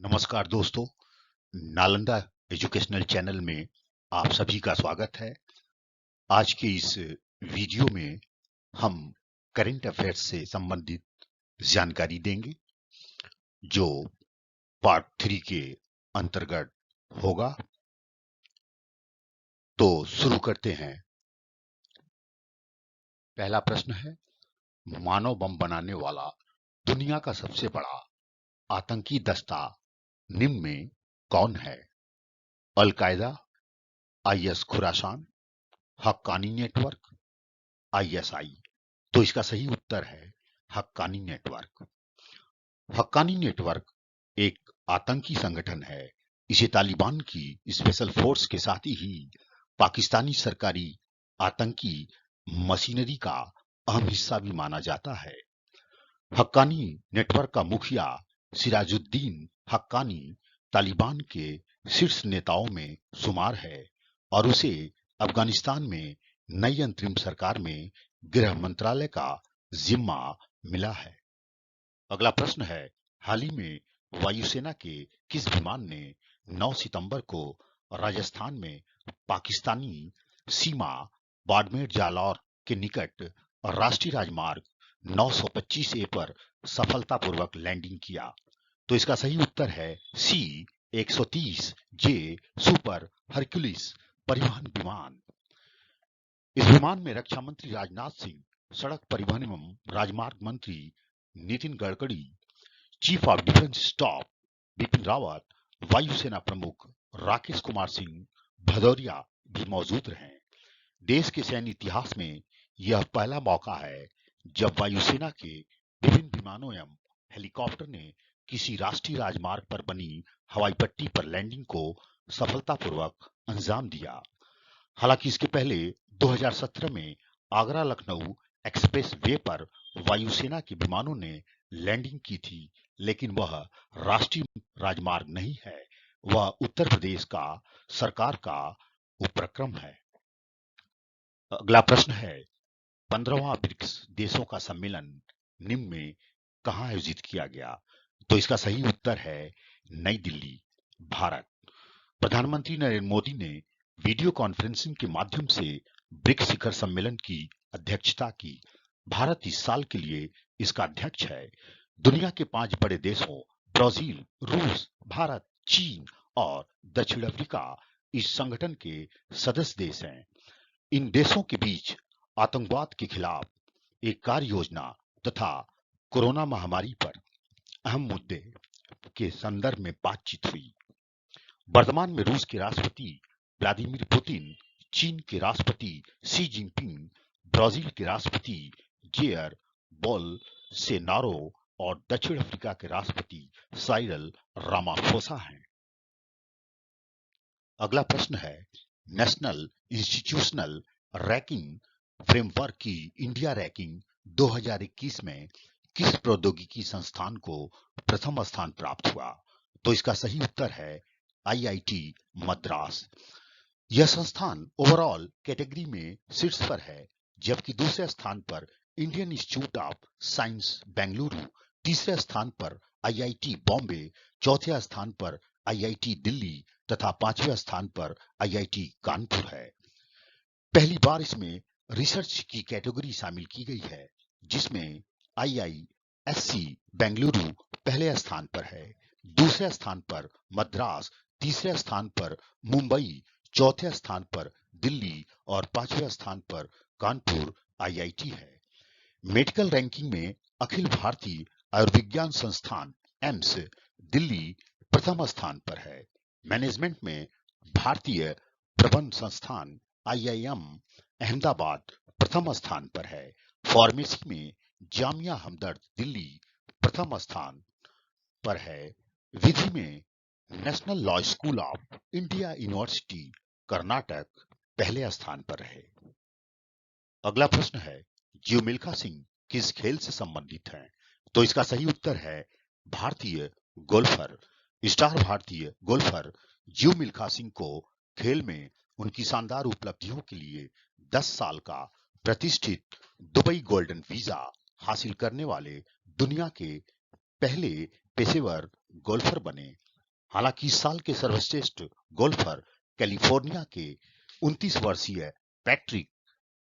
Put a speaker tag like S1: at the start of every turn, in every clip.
S1: नमस्कार दोस्तों, Nalanda educational channel में आप सभी का स्वागत है। आज के इस वीडियो में हम करंट अफेयर्स से संबंधित जानकारी देंगे जो पार्ट 3 के अंतर्गत होगा। तो शुरू करते हैं। पहला प्रश्न है, मानव बम बनाने वाला दुनिया का सबसे बड़ा आतंकी दस्ता निम्न में कौन है? Al Qaeda, IS Khorasan, Haqqani network, ISI. तो इसका सही उत्तर है हक्कानी नेटवर्क। हक्कानी नेटवर्क एक आतंकी संगठन है। इसे तालिबान की स्पेशल फोर्स के साथ ही पाकिस्तानी सरकारी आतंकी मशीनरी का अहम हिस्सा भी माना जाता है। हक्कानी नेटवर्क का मुखिया सिराजुद्दीन हक्कानी तालिबान के शीर्ष नेताओं में शुमार है और उसे अफगानिस्तान में नई अंतरिम सरकार में गृह मंत्रालय का जिम्मा मिला है। अगला प्रश्न है, हाल ही में वायुसेना के किस विमान ने 9 सितंबर को राजस्थान में पाकिस्तानी सीमा बाड़मेर जालौर के निकट राष्ट्रीय राजमार्ग 925A पर सफलतापूर्वक लैंडिंग किया? तो इसका सही उत्तर है सी 130 जे सुपर हरक्यूलिस परिवहन विमान। इस विमान में रक्षा मंत्री राजनाथ सिंह, सड़क परिवहन एवं राजमार्ग मंत्री Nitin Gadkari, chief of defence staff Bipin Rawat, वायुसेना प्रमुख राकेश कुमार सिंह भदौरिया भी मौजूद रहे। देश के सैन्य इतिहास में यह पहला मौका है जब वायुसेना के विभिन्न विमानों एवं हेलीकॉप्टर ने किसी राष्ट्रीय राजमार्ग पर बनी हवाई पट्टी पर लैंडिंग को सफलतापूर्वक अंजाम दिया। हालांकि इसके पहले 2017 में आगरा लखनऊ एक्सप्रेस वे पर वायुसेना के विमानों ने लैंडिंग की थी, लेकिन वह राष्ट्रीय राजमार्ग नहीं है, वह उत्तर प्रदेश का सरकार का उपक्रम है। अगला प्रश्न है, 15वां ब्रिक्स देशों का सम्मेलन निम्न में कहाँ आयोजित किया गया? तो इसका सही उत्तर है नई दिल्ली, भारत। प्रधानमंत्री नरेंद्र मोदी ने वीडियो कॉन्फ्रेंसिंग के माध्यम से ब्रिक्स शिखर सम्मेलन की अध्यक्षता की। भारत इस साल के लिए इसका अध्यक्ष है। दुनिया के 5 बड़े देशों ब्राजील, रूस, भारत, चीन और दक्षिण अफ्रीका इस संगठन के सदस्य देश हैं। इन देशों के बीच आतंकवाद के खिलाफ एक कार्य योजना तथा कोरोना महामारी पर अहम मुद्दे के संदर्भ में बातचीत हुई। वर्तमान में रूस के राष्ट्रपति व्लादिमीर पुतिन, चीन के राष्ट्रपति शी जिनपिंग, ब्राजील के राष्ट्रपति जेयर बोल्सोनारो और दक्षिण अफ्रीका के राष्ट्रपति साइरल रामाफोसा हैं। अगला प्रश्न है, नेशनल इंस्टीट्यूशनल रैंकिंग फ्रेमवर्क की इंडिया रैंकिंग 2021 में किस प्रौद्योगिकी संस्थान को प्रथम स्थान प्राप्त हुआ? तो इसका सही उत्तर है आईआईटी मद्रास। यह संस्थान ओवरऑल कैटेगरी में शीर्ष पर है, जबकि दूसरे स्थान पर Indian institute of science Bengaluru, तीसरे स्थान पर आईआईटी बॉम्बे, चौथे स्थान पर आईआईटी दिल्ली तथा 5वें स्थान पर आईआईटी कानपुर है। पहली बार इसमें रिसर्च की कैटेगरी शामिल की गई है, जिसमें आईआईएससी बेंगलुरु पहले स्थान पर है, दूसरे स्थान पर मद्रास, तीसरे स्थान पर मुंबई, चौथे स्थान पर दिल्ली और 5वें स्थान पर कानपुर आईआईटी है। मेडिकल रैंकिंग में अखिल भारतीय आयुर्विज्ञान संस्थान एम्स दिल्ली प्रथम स्थान पर है। मैनेजमेंट में भारतीय प्रबंध संस्थान आईआईएम अहमदाबाद प्रथम स्थान पर है। फार्मेसी में जामिया हमदर्द दिल्ली प्रथम स्थान पर है। विधि में national law school of India university Karnataka पहले स्थान पर है। अगला प्रश्न है, जियो मिल्खा सिंह किस खेल से संबंधित हैं? तो इसका सही उत्तर है भारतीय गोल्फर। स्टार भारतीय गोल्फर जियो मिल्खा सिंह को खेल में उनकी शानदार उपलब्धियों के लिए 10 साल का प्रतिष्ठित दुबई गोल्डन वीजा हासिल करने वाले दुनिया के पहले पेशेवर गोल्फर बने। हालांकि इस साल के सर्वश्रेष्ठ गोल्फर कैलिफोर्निया के 29 वर्षीय पैट्रिक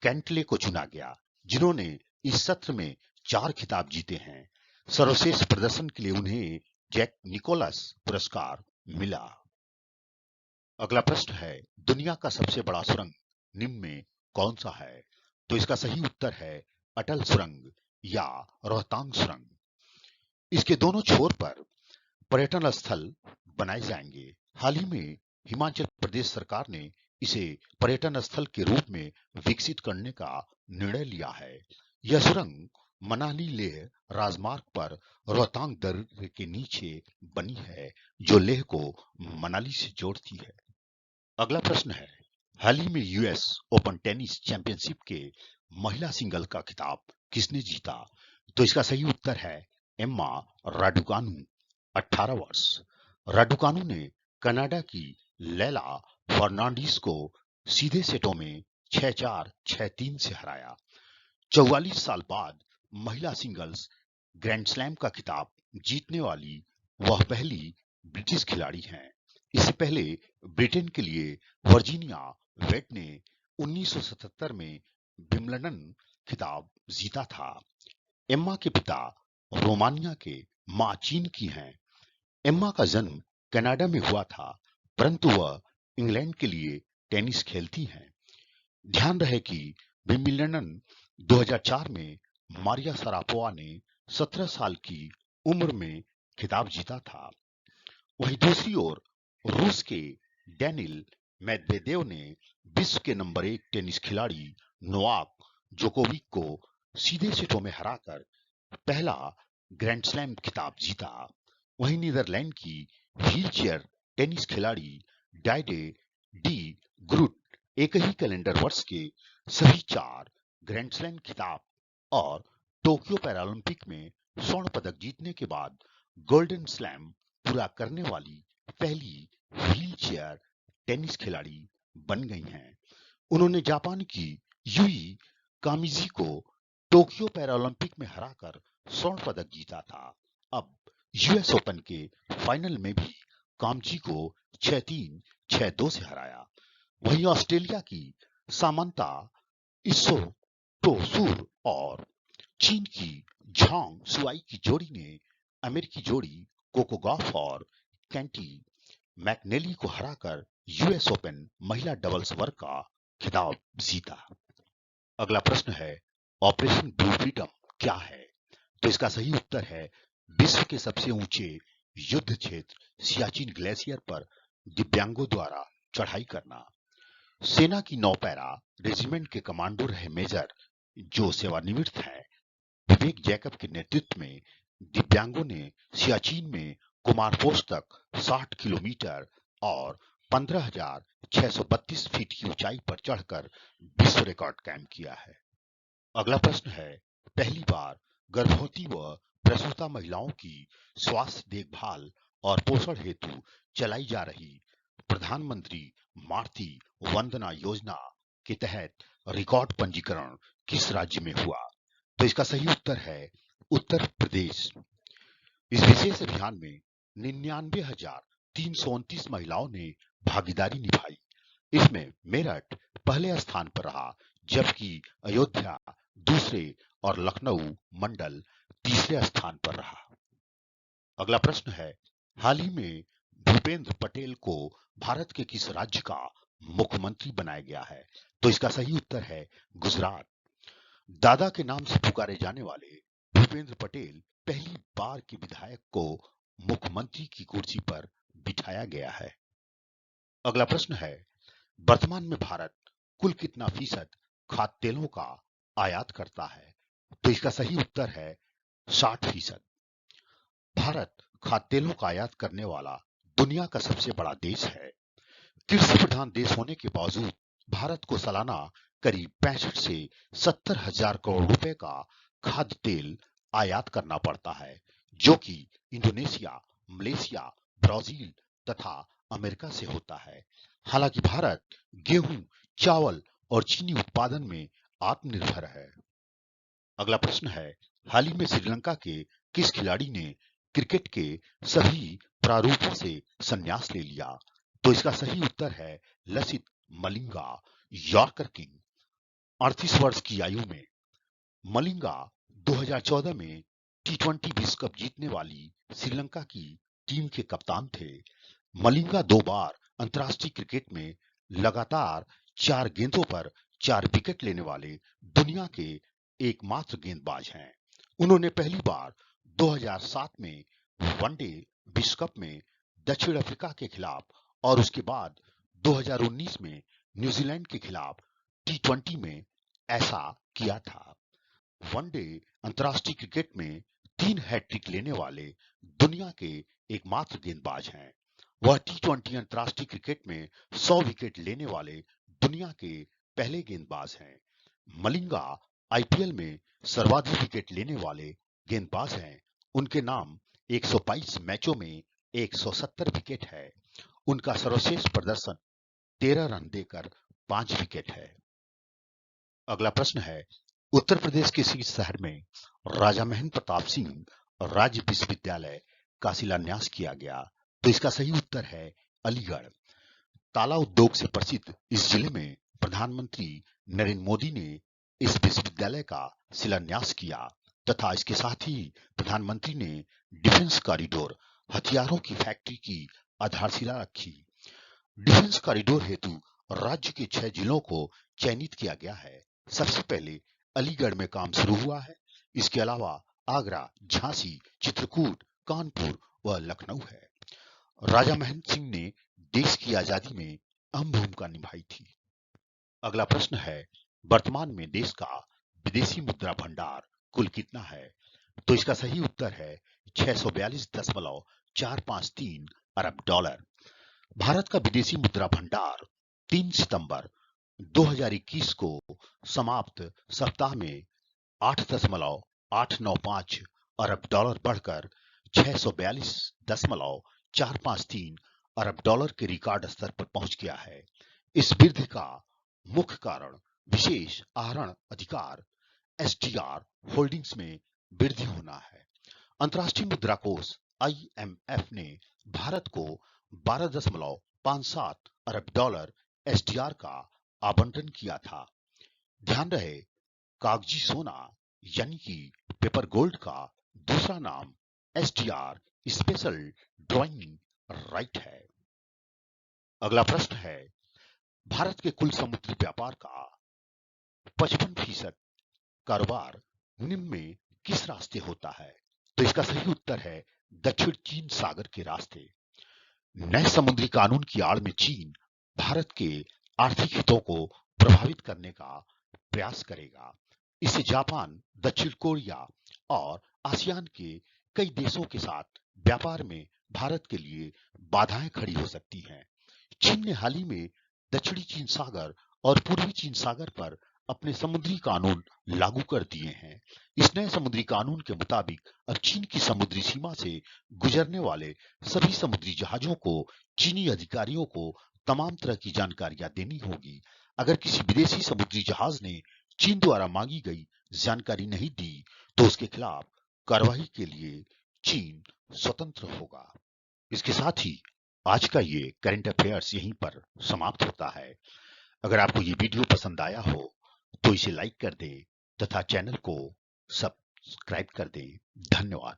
S1: कैंटले को चुना गया, जिन्होंने इस सत्र में 4 खिताब जीते हैं। सर्वश्रेष्ठ प्रदर्शन के लिए उन्हें जैक निकोलस पुरस्कार मिला। अगला प्रश्न है, दुनिया का सबसे बड़ा सुरंग निम्न में कौन सा है? तो इसका सही उत्तर है अटल सुरंग या रोहतांग सुरंग। इसके दोनों छोर पर पर्यटन स्थल बनाए जाएंगे। हाल ही में हिमाचल प्रदेश सरकार ने इसे पर्यटन स्थल के रूप में विकसित करने का निर्णय लिया है। यह सुरंग मनाली लेह राजमार्ग पर रोहतांग दर्रे के नीचे बनी है, जो लेह को मनाली से जोड़ती है। अगला प्रश्न है, हाल ही में यूएस ओपन टेनिस चैंपियनशिप के महिला सिंगल का खिताब किसने जीता? तो इसका सही उत्तर है एम्मा राडुकानु, 18 वर्ष। राडुकानु ने कनाडा की लैला फर्नांडीज को सीधे सेटों में 6-4, 6-3 से हराया। 44 साल बाद महिला सिंगल्स ग्रैंड स्लैम का खिताब जीतने वाली वह पहली ब्रिटिश खिलाड़ी हैं। इससे पहले ब्रिटेन के लिए वर्जीनिया वेट ने 1977 में विंबलडन खिताब जीता था। एम्मा के पिता रोमानिया के, मां चीन की हैं। एम्मा का जन्म कनाडा में हुआ था, परंतु वह इंग्लैंड के लिए टेनिस खेलती हैं। ध्यान रहे कि विंबलडन 2004 में मारिया शरापोवा ने 17 साल की उम्र में खिताब जीता था। वहीं दूसरी ओर रूस के डेनिल मेदवेदेव ने विश्व के नंबर 1 टेनिस खिलाड़ी नोवाक जोकोविक को सीधे सेटों में हराकर पहला ग्रैंड स्लैम खिताब जीता। वहीं नीदरलैंड की व्हीलचेयर टेनिस खिलाड़ी डाइडे डी ग्रूट एक ही कैलेंडर वर्ष के सभी 4 ग्रैंड स्लैम खिताब और टोक्यो पैरालंपिक में स्वर्ण पदक जीतने के बाद गोल्डन स्लैम पूरा करने वाली पहली व्हीलचेयर टेनिस खिलाड़ी बन गई हैं। उन्होंने जापान की यूई कामिजी को टोक्यो पैरालंपिक में हराकर स्वर्ण पदक जीता था। अब यूएस ओपन के फाइनल में भी कामजी को 6-3, 6-2 से हराया। वहीं ऑस्ट्रेलिया की सामंता इसो टोसूर और चीन की झांग सुआई की जोड़ी ने अमेरिकी जोड़ी कोको गॉफ और कैंटी मैकनेली को हराकर यूएस ओपन महिला डबल्स वर्ग का खिताब जीता। अगला प्रश्न है, ऑपरेशन ब्लू फ्रीडम क्या है? तो इसका सही उत्तर है विश्व के सबसे ऊंचे युद्ध क्षेत्र सियाचिन ग्लेशियर पर दिव्यांगों द्वारा चढ़ाई करना। सेना की नौपैरा रेजिमेंट के कमांडो रहे मेजर, जो सेवानिवृत्त हैं, विवेक जैकब के नेतृत्व में दिव्यांगों ने सियाचिन में कुमार पोस्ट तक 60 किलोमीटर और 15,632 फीट की ऊंचाई पर चढ़कर विश्व रिकॉर्ड कायम किया है। अगला प्रश्न है, पहली बार गर्भवती व प्रसूता महिलाओं की स्वास्थ्य देखभाल और पोषण हेतु चलाई जा रही प्रधानमंत्री मातृ वंदना योजना के तहत रिकॉर्ड पंजीकरण किस राज्य में हुआ? तो इसका सही उत्तर है उत्तर प्रदेश। इस विशेष अभियान में 99,329 महिलाओं ने भागीदारी निभाई। इसमें मेरठ पहले स्थान पर रहा, जबकि अयोध्या दूसरे और लखनऊ मंडल तीसरे स्थान पर रहा। अगला प्रश्न है, हाल ही में भूपेंद्र पटेल को भारत के किस राज्य का मुख्यमंत्री बनाया गया है? तो इसका सही उत्तर है गुजरात। दादा के नाम से पुकारे जाने वाले भूपेंद्र पटेल पहली बार के विधायक को मुख्यमंत्री की कुर्सी पर बिठाया गया है। अगला प्रश्न है, वर्तमान में भारत कुल कितना फीसद खाद्य तेलों का आयात करता है? तो इसका सही उत्तर है 60%। भारत खाद्य तेलों का आयात करने वाला दुनिया का सबसे बड़ा देश है। कृषि प्रधान देश होने के बावजूद भारत को सालाना करीब 65 से 70 हजार करोड़ रुपए का खाद्य तेल आयात करना पड़ता है, जो कि इंडोनेशिया, मलेशिया, ब्राजील तथा अमेरिका से होता है। हालांकि भारत गेहूं, चावल और चीनी उत्पादन में आत्मनिर्भर है। अगला प्रश्न है, हाल ही में श्रीलंका के किस खिलाड़ी ने क्रिकेट के सभी प्रारूपों से संन्यास ले लिया? तो इसका सही उत्तर है लसित मलिंगा, यॉर्कर किंग। 38 वर्ष की आयु में मलिंगा 2014 में टी20 विश्व कप जीतने वाली श्रीलंका की टीम के कप्तान थे। मलिंगा 2 बार अंतर्राष्ट्रीय क्रिकेट में लगातार 4 गेंदों पर 4 विकेट लेने वाले दुनिया के एकमात्र गेंदबाज हैं। उन्होंने पहली बार 2007 में वनडे विश्व कप में दक्षिण अफ्रीका के खिलाफ और उसके बाद 2019 में न्यूजीलैंड के खिलाफ टी20 में ऐसा किया था। वनडे अंतर्राष्ट्रीय क्रिकेट में 3 हैट्रिक लेने वाले दुनिया के एकमात्र गेंदबाज हैं। वह टी20 अंतर्राष्ट्रीय क्रिकेट में 100 विकेट लेने वाले दुनिया के पहले गेंदबाज हैं। मलिंगा आईपीएल में सर्वाधिक विकेट लेने वाले गेंदबाज हैं। उनके नाम 122 मैचों में 170 विकेट है। उनका सर्वश्रेष्ठ प्रदर्शन 13 रन देकर 5 विकेट है। अगला प्रश्न है, उत्तर प्रदेश के किस शहर में राजा महेंद्र प्रताप सिंह राज्य विश्वविद्यालय का शिलान्यास किया गया? तो इसका सही उत्तर है अलीगढ़। ताला उद्योग से प्रसिद्ध इस जिले में प्रधानमंत्री नरेंद्र मोदी ने इस विश्वविद्यालय का शिलान्यास किया तथा इसके साथ ही प्रधानमंत्री ने डिफेंस कॉरिडोर हथियारों की फैक्ट्री की आधारशिला रखी। डिफेंस कॉरिडोर हेतु राज्य के 6 जिलों को चयनित किया गया है। सबसे पहले अलीगढ़ में काम शुरू हुआ है। इसके अलावा आगरा, झांसी, चित्रकूट, कानपुर व लखनऊ है। राजा महेंद्र सिंह ने देश की आजादी में अहम भूमिका निभाई थी। अगला प्रश्न है, वर्तमान में देश का विदेशी मुद्रा भंडार कुल कितना है? तो इसका सही उत्तर है 642.453 अरब डॉलर। भारत का विदेशी मुद्रा भंडार 3 सितंबर 2021 को समाप्त सप्ताह में 8.895 अरब डॉलर बढ़कर 642.453 अरब डॉलर के रिकॉर्ड स्तर पर पहुंच गया है। इस वृद्धि का मुख्य कारण विशेष आहरण अधिकार एसडीआर होल्डिंग्स में वृद्धि होना है। अंतर्राष्ट्रीय मुद्रा कोष आईएमएफ ने भारत को 12.57 अरब डॉलर एसडीआर का आवंटन किया था। ध्यान रहे, कागजी सोना यानी कि पेपर गोल्ड का दूसरा नाम एसडीआर स्पेशल ड्रॉइंग राइट है। अगला प्रश्न है, भारत के कुल समुद्री व्यापार का 55% कारोबार निम्न में किस रास्ते होता है? तो इसका सही उत्तर है दक्षिण चीन सागर के रास्ते। नए समुद्री कानून की आड़ में चीन भारत के आर्थिक हितों को प्रभावित करने का प्रयास करेगा। इससे जापान, दक्षिण कोरिया और आसियान के कई देशों के साथ व्यापार में भारत के लिए बाधाएं खड़ी हो सकती हैं। चीन ने हाल ही में दक्षिणी चीन सागर और पूर्वी चीन सागर पर अपने समुद्री कानून लागू कर दिए हैं। इस नए समुद्री कानून के मुताबिक अब चीन की समुद्री सीमा से गुजरने वाले सभी समुद्री जहाजों को चीनी अधिकारियों को तमाम तरह की जानकारियां देनी होगी। अगर किसी विदेशी समुद्री जहाज ने चीन द्वारा मांगी गई जानकारी नहीं दी तो उसके खिलाफ कार्रवाई के लिए चीन स्वतंत्र होगा। इसके साथ ही आज का ये करंट अफेयर्स यहीं पर समाप्त होता है। अगर आपको ये वीडियो पसंद आया हो तो इसे लाइक कर दें तथा चैनल को सब्सक्राइब कर दें। धन्यवाद।